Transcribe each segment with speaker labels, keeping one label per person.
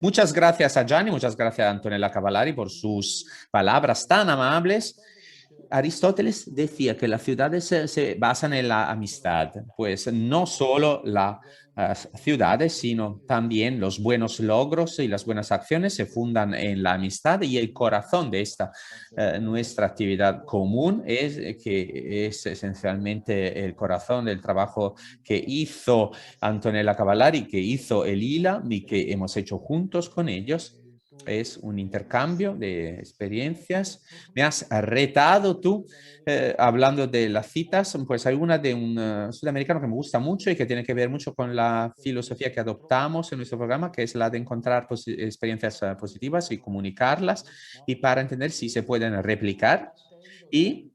Speaker 1: Muchas gracias a Gianni, muchas gracias a Antonella Cavallari por sus palabras tan amables. Aristóteles decía que las ciudades se basan en la amistad, pues no solo las ciudades, sino también los buenos logros y las buenas acciones se fundan en la amistad y el corazón de esta nuestra actividad común es que es esencialmente el corazón del trabajo que hizo Antonella Cavallari, que hizo el ILA y que hemos hecho juntos con ellos. Es un intercambio de experiencias. Me has retado tú hablando de las citas, pues hay una de un sudamericano que me gusta mucho y que tiene que ver mucho con la filosofía que adoptamos en nuestro programa, que es la de encontrar experiencias positivas y comunicarlas y para entender si se pueden replicar. Y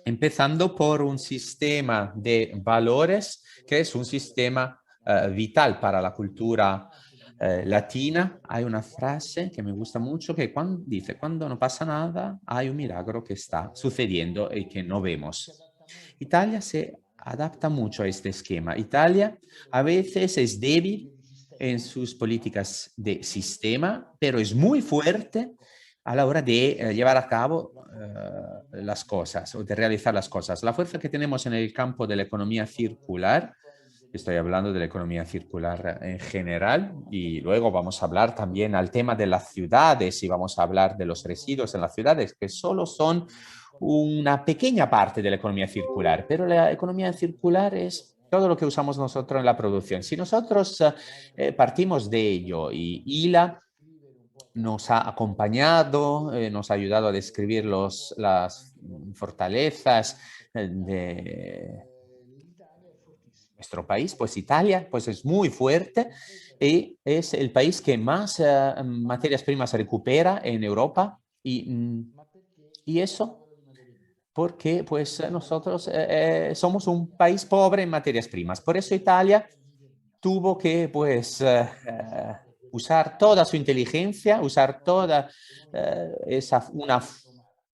Speaker 1: empezando por un sistema de valores que es un sistema vital para la cultura latina. Hay una frase que me gusta mucho que dice, cuando no pasa nada, hay un milagro que está sucediendo y que no vemos. Italia se adapta mucho a este esquema. Italia a veces es débil en sus políticas de sistema, pero es muy fuerte a la hora de llevar a cabo las cosas o de realizar las cosas. La fuerza que tenemos en el campo de la economía circular, estoy hablando de la economía circular en general, y luego vamos a hablar también al tema de las ciudades y vamos a hablar de los residuos en las ciudades, que solo son una pequeña parte de la economía circular, pero la economía circular es todo lo que usamos nosotros en la producción. Si nosotros partimos de ello y ILA nos ha acompañado, nos ha ayudado a describir las fortalezas de nuestro país, pues Italia pues es muy fuerte y es el país que más materias primas recupera en Europa y eso porque pues nosotros somos un país pobre en materias primas. Por eso Italia tuvo que pues usar toda su inteligencia, usar toda una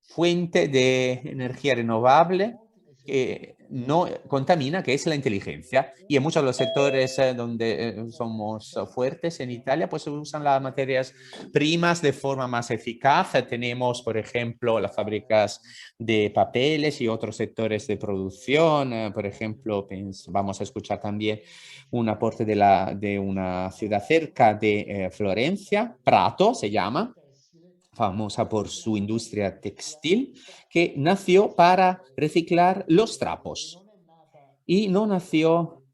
Speaker 1: fuente de energía renovable que no contamina, que es la inteligencia. Y en muchos de los sectores donde somos fuertes en Italia, pues se usan las materias primas de forma más eficaz. Tenemos, por ejemplo, las fábricas de papeles y otros sectores de producción. Por ejemplo, vamos a escuchar también un aporte de una ciudad cerca de Florencia, Prato se llama, famosa por su industria textil, que nació para reciclar los trapos. Y no nació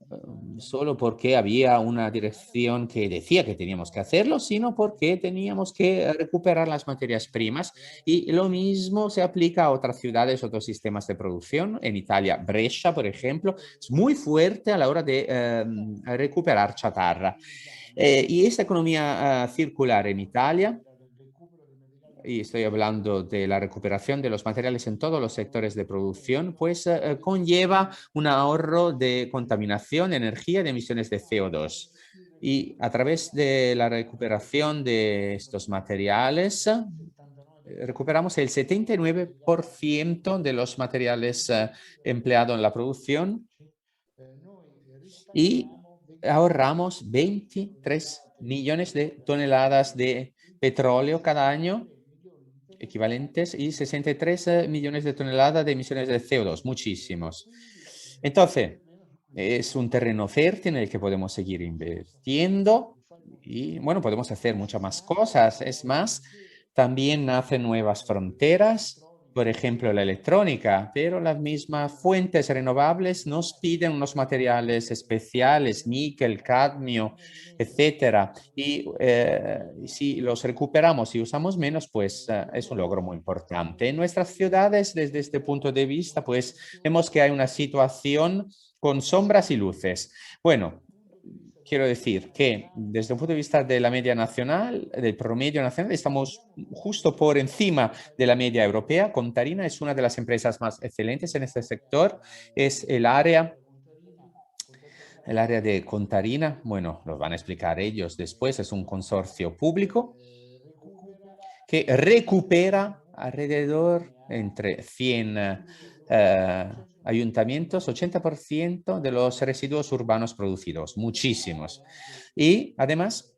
Speaker 1: solo porque había una dirección que decía que teníamos que hacerlo, sino porque teníamos que recuperar las materias primas. Y lo mismo se aplica a otras ciudades, otros sistemas de producción. En Italia, Brescia, por ejemplo, es muy fuerte a la hora de recuperar chatarra. Y esta economía circular en Italia, y estoy hablando de la recuperación de los materiales en todos los sectores de producción, pues conlleva un ahorro de contaminación, energía, de emisiones de CO2. Y a través de la recuperación de estos materiales, recuperamos el 79% de los materiales empleados en la producción y ahorramos 23 millones de toneladas de petróleo cada año equivalentes y 63 millones de toneladas de emisiones de CO2, muchísimos. Entonces, es un terreno fértil en el que podemos seguir invirtiendo y, bueno, podemos hacer muchas más cosas. Es más, también nacen nuevas fronteras, por ejemplo, la electrónica, pero las mismas fuentes renovables nos piden unos materiales especiales, níquel, cadmio, etcétera. Y si los recuperamos y usamos menos, pues es un logro muy importante. En nuestras ciudades, desde este punto de vista, pues vemos que hay una situación con sombras y luces. Bueno, quiero decir que desde un punto de vista de la media nacional, del promedio nacional, estamos justo por encima de la media europea. Contarina es una de las empresas más excelentes en este sector. Es el área de Contarina, bueno, lo van a explicar ellos después, es un consorcio público que recupera alrededor entre 100 ayuntamientos, 80% de los residuos urbanos producidos, muchísimos. Y además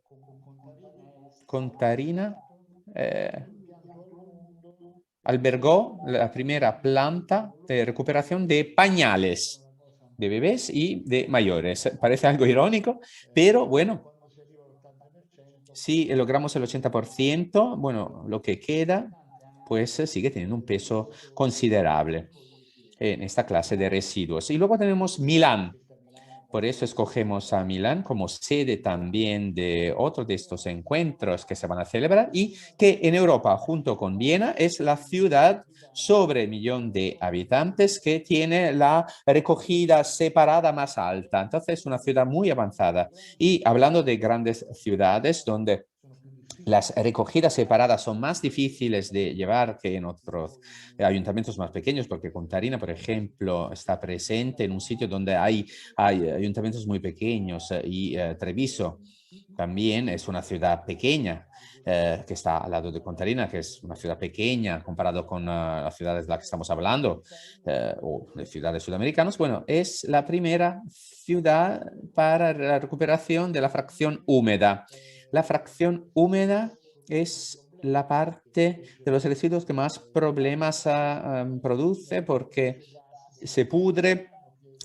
Speaker 1: Contarina albergó la primera planta de recuperación de pañales de bebés y de mayores. Parece algo irónico, pero bueno, si logramos el 80%, bueno, lo que queda, pues sigue teniendo un peso considerable en esta clase de residuos. Y luego tenemos Milán. Por eso escogemos a Milán como sede también de otro de estos encuentros que se van a celebrar y que en Europa, junto con Viena, es la ciudad sobre 1 millón de habitantes que tiene la recogida separada más alta. Entonces es una ciudad muy avanzada. Y hablando de grandes ciudades donde las recogidas separadas son más difíciles de llevar que en otros ayuntamientos más pequeños, porque Contarina, por ejemplo, está presente en un sitio donde hay ayuntamientos muy pequeños y Treviso también es una ciudad pequeña. Que está al lado de Contarina, que es una ciudad pequeña comparado con las ciudades de las que estamos hablando, o de ciudades sudamericanas. Bueno, es la primera ciudad para la recuperación de la fracción húmeda. La fracción húmeda es la parte de los residuos que más problemas produce porque se pudre,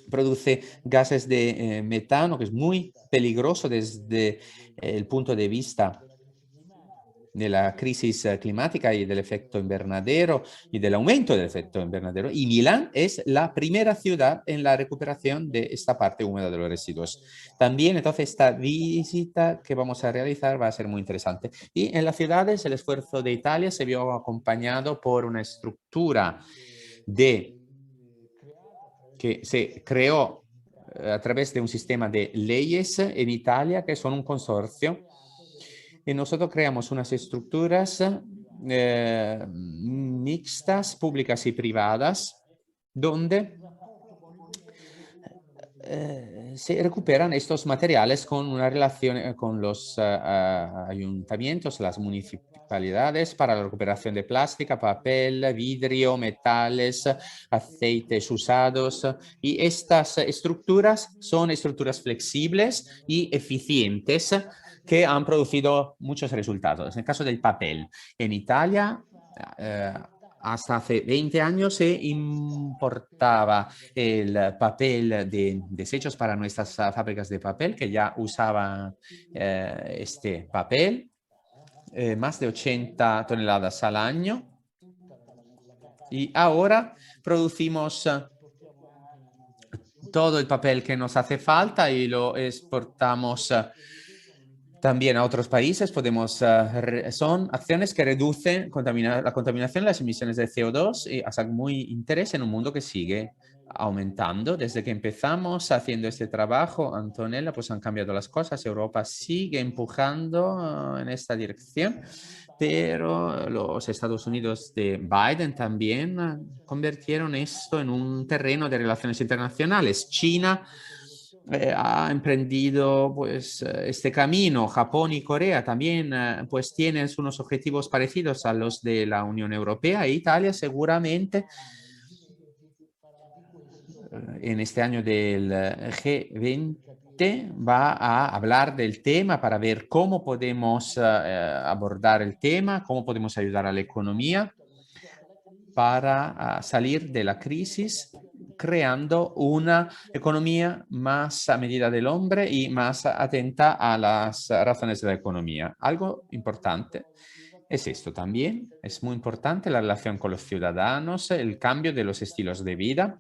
Speaker 1: produce gases de metano, que es muy peligroso desde el punto de vista de la crisis climática y del efecto invernadero y del aumento del efecto invernadero. Y Milán es la primera ciudad en la recuperación de esta parte húmeda de los residuos. También entonces esta visita que vamos a realizar va a ser muy interesante. Y en las ciudades el esfuerzo de Italia se vio acompañado por una estructura que se creó a través de un sistema de leyes en Italia que son un consorcio y nosotros creamos unas estructuras mixtas, públicas y privadas, donde se recuperan estos materiales con una relación con los ayuntamientos, las municipalidades para la recuperación de plástica, papel, vidrio, metales, aceites usados. Y estas estructuras son estructuras flexibles y eficientes que han producido muchos resultados. En el caso del papel, en Italia, hasta hace 20 años se importaba el papel de desechos para nuestras fábricas de papel, que ya usaban este papel, más de 80 toneladas al año. Y ahora producimos todo el papel que nos hace falta y lo exportamos también a otros países. Son acciones que reducen la contaminación, las emisiones de CO2 y hasta muy interés en un mundo que sigue aumentando. Desde que empezamos haciendo este trabajo, Antonella, pues han cambiado las cosas. Europa sigue empujando en esta dirección, pero los Estados Unidos de Biden también convirtieron esto en un terreno de relaciones internacionales. China ha emprendido pues este camino. Japón y Corea también pues tienen unos objetivos parecidos a los de la Unión Europea e Italia seguramente en este año del G20 va a hablar del tema para ver cómo podemos abordar el tema, cómo podemos ayudar a la economía para salir de la crisis creando una economía más a medida del hombre y más atenta a las razones de la economía. Algo importante es esto también, es muy importante la relación con los ciudadanos, el cambio de los estilos de vida.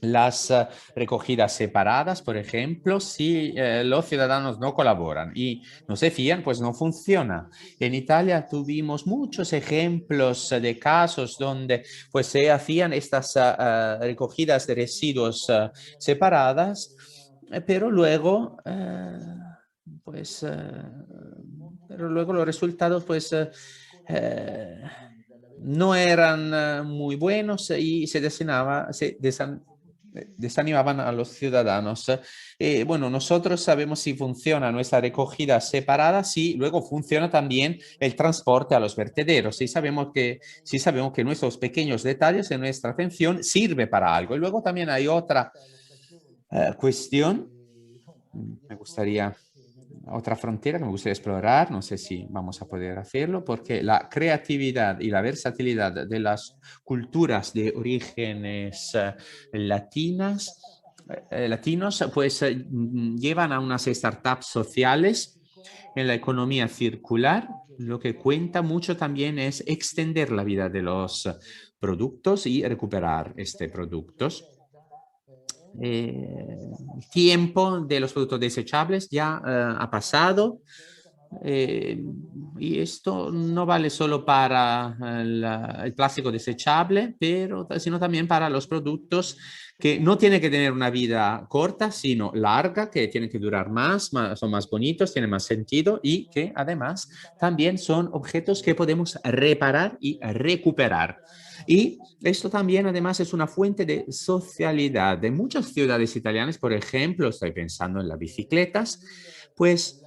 Speaker 1: Las recogidas separadas, por ejemplo, si los ciudadanos no colaboran y no se fían, pues no funciona. En Italia tuvimos muchos ejemplos de casos donde pues se hacían estas recogidas de residuos separadas, pero luego pero luego los resultados no eran muy buenos y desanimaban a los ciudadanos. Bueno, nosotros sabemos si funciona nuestra recogida separada, si luego funciona también el transporte a los vertederos, si sabemos que nuestros pequeños detalles en nuestra atención sirve para algo. Y luego también hay otra cuestión, me gustaría otra frontera que me gustaría explorar, no sé si vamos a poder hacerlo, porque la creatividad y la versatilidad de las culturas de orígenes latinos, pues llevan a unas startups sociales en la economía circular. Lo que cuenta mucho también es extender la vida de los productos y recuperar este productos. El tiempo de los productos desechables ya ha pasado. eh, y esto no vale solo para el plástico desechable, pero, sino también para los productos que no tienen que tener una vida corta, sino larga, que tienen que durar más, son más bonitos, tienen más sentido y que además también son objetos que podemos reparar y recuperar. Y esto también además es una fuente de socialidad. De muchas ciudades italianas, por ejemplo, estoy pensando en las bicicletas, pues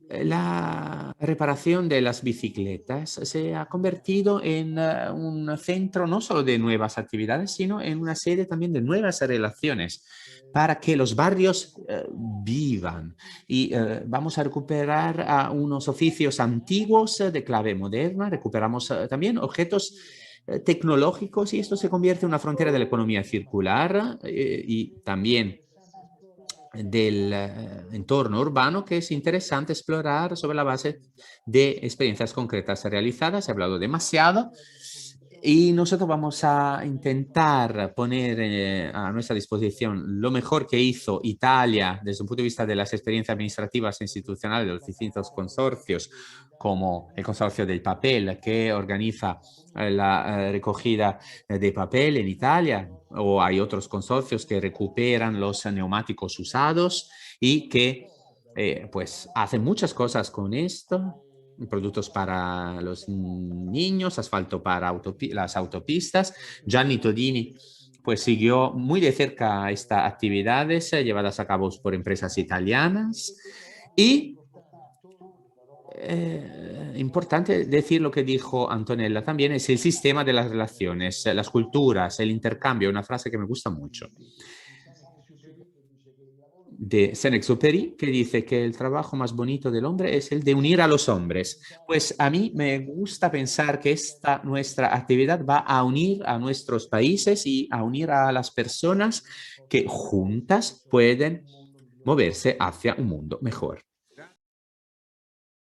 Speaker 1: la reparación de las bicicletas se ha convertido en un centro no solo de nuevas actividades, sino en una sede también de nuevas relaciones para que los barrios vivan. Y vamos a recuperar unos oficios antiguos de clave moderna, recuperamos también objetos tecnológicos y esto se convierte en una frontera de la economía circular y también del entorno urbano que es interesante explorar sobre la base de experiencias concretas realizadas. He hablado demasiado y nosotros vamos a intentar poner a nuestra disposición lo mejor que hizo Italia desde un punto de vista de las experiencias administrativas e institucionales de los distintos consorcios, como el consorcio del papel que organiza la recogida de papel en Italia, o hay otros consorcios que recuperan los neumáticos usados y que pues hacen muchas cosas con esto, productos para los niños, asfalto para las autopistas. Gianni Todini pues siguió muy de cerca estas actividades llevadas a cabo por empresas italianas y importante decir lo que dijo Antonella también, es el sistema de las relaciones, las culturas, el intercambio, una frase que me gusta mucho de Saint-Exupéry, que dice que el trabajo más bonito del hombre es el de unir a los hombres. Pues a mí me gusta pensar que esta nuestra actividad va a unir a nuestros países y a unir a las personas que juntas pueden moverse hacia un mundo mejor.